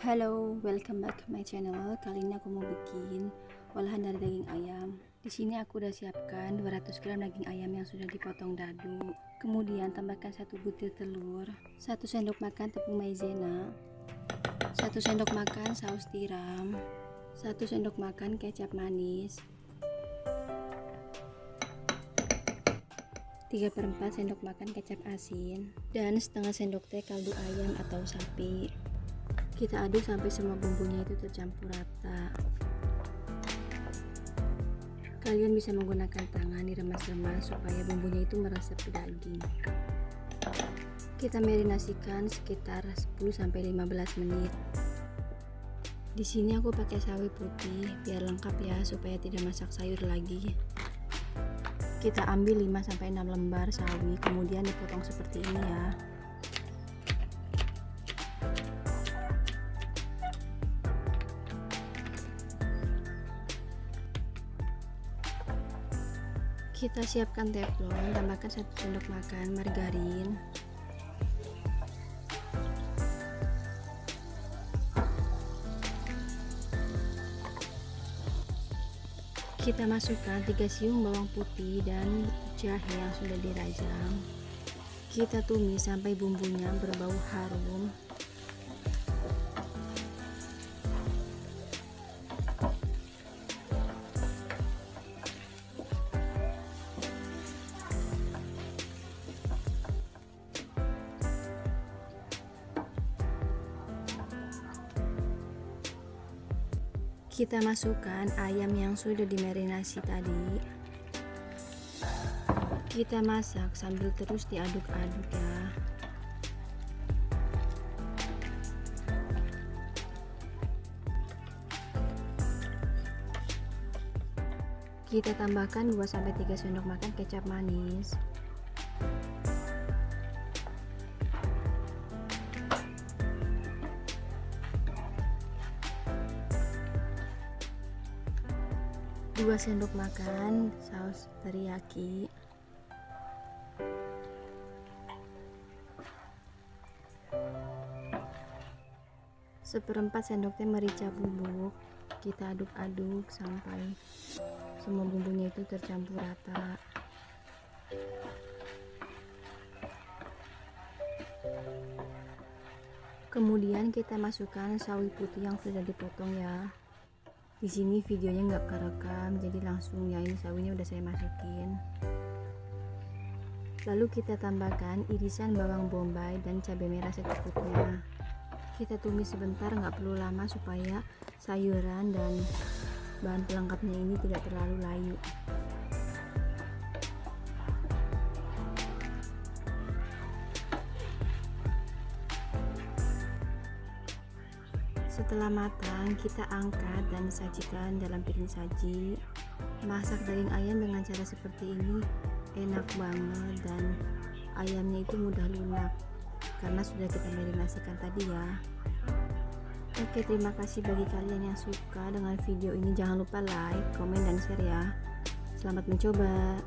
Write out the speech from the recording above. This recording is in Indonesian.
Halo, welcome back to my channel. Kali ini aku mau bikin olahan dari daging ayam. Di sini aku udah siapkan 200 gram daging ayam yang sudah dipotong dadu. Kemudian tambahkan 1 butir telur, 1 sendok makan tepung maizena, 1 sendok makan saus tiram, 1 sendok makan kecap manis, 3/4 sendok makan kecap asin, dan setengah sendok teh kaldu ayam atau sapi. Kita aduk sampai semua bumbunya itu tercampur rata. Kalian bisa menggunakan tangan diremas-remas supaya bumbunya itu meresap ke daging. Kita marinasikan sekitar 10-15 menit. Di sini aku pakai sawi putih biar lengkap ya, supaya tidak masak sayur lagi. Kita ambil 5-6 lembar sawi, kemudian dipotong seperti ini ya. Kita siapkan teflon, tambahkan 1 sendok makan margarin, kita masukkan 3 siung bawang putih dan jahe yang sudah dirajang. Kita tumis sampai bumbunya berbau harum. Kita masukkan ayam yang sudah dimarinasi tadi. Kita masak sambil terus diaduk-aduk ya. Kita tambahkan 2-3 sendok makan kecap manis. Dua sendok makan saus teriyaki, 1/4 sendok teh merica bubuk. Kita aduk-aduk sampai semua bumbunya itu tercampur rata. Kemudian kita masukkan sawi putih yang sudah dipotong ya. Di sini videonya nggak kerekam, jadi langsung ya, ini sawinya udah saya masukin. Lalu kita tambahkan irisan bawang bombay dan cabai merah secukupnya. Kita tumis sebentar, nggak perlu lama supaya sayuran dan bahan pelengkapnya ini tidak terlalu layu. Setelah matang, kita angkat dan sajikan dalam piring saji. Masak daging ayam dengan cara seperti ini enak banget, dan ayamnya itu mudah lunak karena sudah kita marinasikan tadi ya. Oke, terima kasih bagi kalian yang suka dengan video ini. Jangan lupa like, komen, dan share ya. Selamat mencoba.